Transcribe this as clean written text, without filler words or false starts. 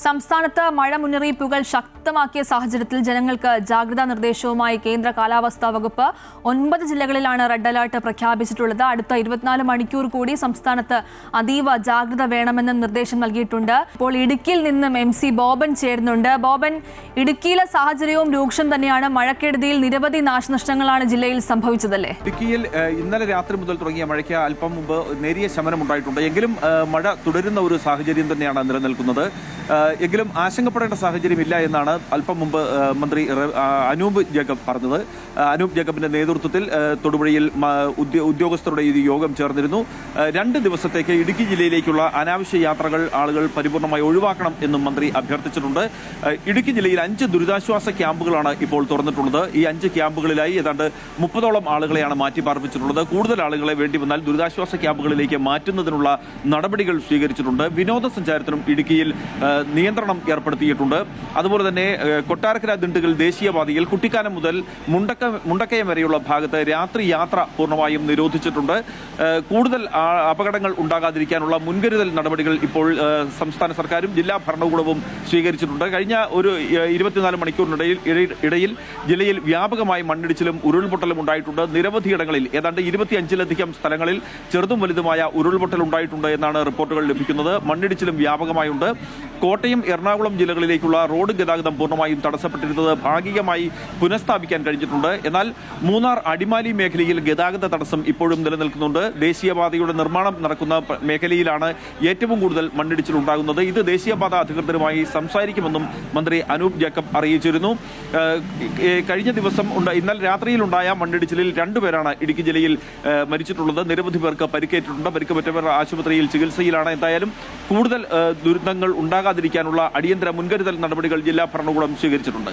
സംസ്ഥാനത്ത് മഴ മുന്നറിയിപ്പുകൾ ശക്തമാക്കിയ സാഹചര്യത്തിൽ ജനങ്ങൾക്ക് ജാഗ്രതാ നിർദ്ദേശവുമായി കേന്ദ്ര കാലാവസ്ഥാ വകുപ്പ് 9 ജില്ലകളിലാണ് റെഡ് അലർട്ട് പ്രഖ്യാപിച്ചിട്ടുള്ളത്. അടുത്ത 24 മണിക്കൂർ കൂടി സംസ്ഥാനത്ത് അതീവ ജാഗ്രത വേണമെന്ന് നിർദ്ദേശം നൽകിയിട്ടുണ്ട്. ഇപ്പോൾ ഇടുക്കിയിൽ നിന്നും MC ബോബൻ ചേരുന്നുണ്ട്. ബോബൻ, ഇടുക്കിയിലെ സാഹചര്യവും രൂക്ഷം തന്നെയാണ്. മഴക്കെടുതിയിൽ നിരവധി നാശനഷ്ടങ്ങളാണ് ജില്ലയിൽ സംഭവിച്ചതല്ലേ? ഇടുക്കിയിൽ ഇന്നലെ രാത്രി മുതൽ തുടങ്ങിയ മഴയ്ക്ക് അല്പം മുമ്പ് നേരിയ ശമനമുണ്ടായിട്ടുണ്ട്. എങ്കിലും മഴ തുടരുന്ന ഒരു സാഹചര്യം തന്നെയാണ് നിലനിൽക്കുന്നത്. എങ്കിലും ആശങ്കപ്പെടേണ്ട സാഹചര്യമില്ല എന്നാണ് അല്പം മുമ്പ് മന്ത്രി അനൂപ് ജേക്കബ് പറഞ്ഞത്. അനൂപ് ജേക്കബിന്റെ നേതൃത്വത്തിൽ തൊടുപുഴയിൽ ഉദ്യോഗസ്ഥരുടെ യോഗം ചേർന്നിരുന്നു. 2 ദിവസത്തേക്ക് ഇടുക്കി ജില്ലയിലേക്കുള്ള അനാവശ്യ യാത്രകൾ ആളുകൾ പരിപൂർണമായി ഒഴിവാക്കണം എന്നും മന്ത്രി അഭ്യർത്ഥിച്ചിട്ടുണ്ട്. ഇടുക്കി ജില്ലയിൽ 5 ദുരിതാശ്വാസ ക്യാമ്പുകളാണ് ഇപ്പോൾ തുറന്നിട്ടുള്ളത്. ഈ 5 ക്യാമ്പുകളിലായി ഏതാണ്ട് 30ഓളം ആളുകളെയാണ് മാറ്റി പാർപ്പിച്ചിട്ടുള്ളത്. കൂടുതൽ ആളുകളെ വേണ്ടി വന്നാൽ ദുരിതാശ്വാസ ക്യാമ്പുകളിലേക്ക് മാറ്റുന്നതിനുള്ള നടപടികൾ സ്വീകരിച്ചിട്ടുണ്ട്. വിനോദസഞ്ചാരത്തിനും ഇടുക്കിയിൽ നിയന്ത്രണം ഏർപ്പെടുത്തിയിട്ടുണ്ട്. അതുപോലെ തന്നെ കൊട്ടാരക്കര ദിണ്ടുകൽ ദേശീയപാതയിൽ കുട്ടിക്കാനം മുതൽ മുണ്ടക്കയം വരെയുള്ള ഭാഗത്ത് രാത്രി യാത്ര പൂർണ്ണമായും നിരോധിച്ചിട്ടുണ്ട്. കൂടുതൽ അപകടങ്ങൾ ഉണ്ടാകാതിരിക്കാനുള്ള മുൻകരുതൽ നടപടികൾ ഇപ്പോൾ സംസ്ഥാന സർക്കാരും ജില്ലാ ഭരണകൂടവും സ്വീകരിച്ചിട്ടുണ്ട്. കഴിഞ്ഞ ഒരു 24 മണിക്കൂറിനിടയിൽ ജില്ലയിൽ വ്യാപകമായി മണ്ണിടിച്ചിലും ഉരുൾപൊട്ടലും ഉണ്ടായിട്ടുണ്ട്. നിരവധിയിടങ്ങളിൽ ഏതാണ്ട് 25ലധികം സ്ഥലങ്ങളിൽ ചെറുതും വലുതുമായ ഉരുൾപൊട്ടൽ ഉണ്ടായിട്ടുണ്ട് എന്നാണ് റിപ്പോർട്ടുകൾ ലഭിക്കുന്നത്. മണ്ണിടിച്ചിലും വ്യാപകമായുണ്ട്. കോട്ടയം, എറണാകുളം ജില്ലകളിലേക്കുള്ള റോഡ് ഗതാഗതം പൂർണ്ണമായും തടസ്സപ്പെട്ടിരുന്നത് ഭാഗികമായി പുനഃസ്ഥാപിക്കാൻ കഴിഞ്ഞിട്ടുണ്ട്. എന്നാൽ മൂന്നാർ അടിമാലി മേഖലയിൽ ഗതാഗത തടസ്സം ഇപ്പോഴും നിലനിൽക്കുന്നുണ്ട്. ദേശീയപാതയുടെ നിർമ്മാണം നടക്കുന്ന മേഖലയിലാണ് ഏറ്റവും കൂടുതൽ മണ്ണിടിച്ചിൽ ഉണ്ടാകുന്നത്. ഇത് ദേശീയപാത അധികൃതരുമായി സംസാരിക്കുമെന്നും മന്ത്രി അനൂപ് ജേക്കബ് അറിയിച്ചിരുന്നു. കഴിഞ്ഞ ദിവസം ഇന്നലെ രാത്രിയിലുണ്ടായ മണ്ണിടിച്ചിലിൽ 2 പേരാണ് ഇടുക്കി ജില്ലയിൽ മരിച്ചിട്ടുള്ളത്. നിരവധി പേർക്ക് പരിക്കേറ്റിട്ടുണ്ട്. പരിക്കുപറ്റവർ ആശുപത്രിയിൽ ചികിത്സയിലാണ്. എന്തായാലും കൂടുതൽ ദുരന്തങ്ങൾ ഉണ്ടാകാതിരിക്കാനുള്ള അടിയന്തര മുൻകരുതൽ നടപടികൾ ജില്ലാ ഭരണകൂടം സ്വീകരിച്ചിട്ടുണ്ട്.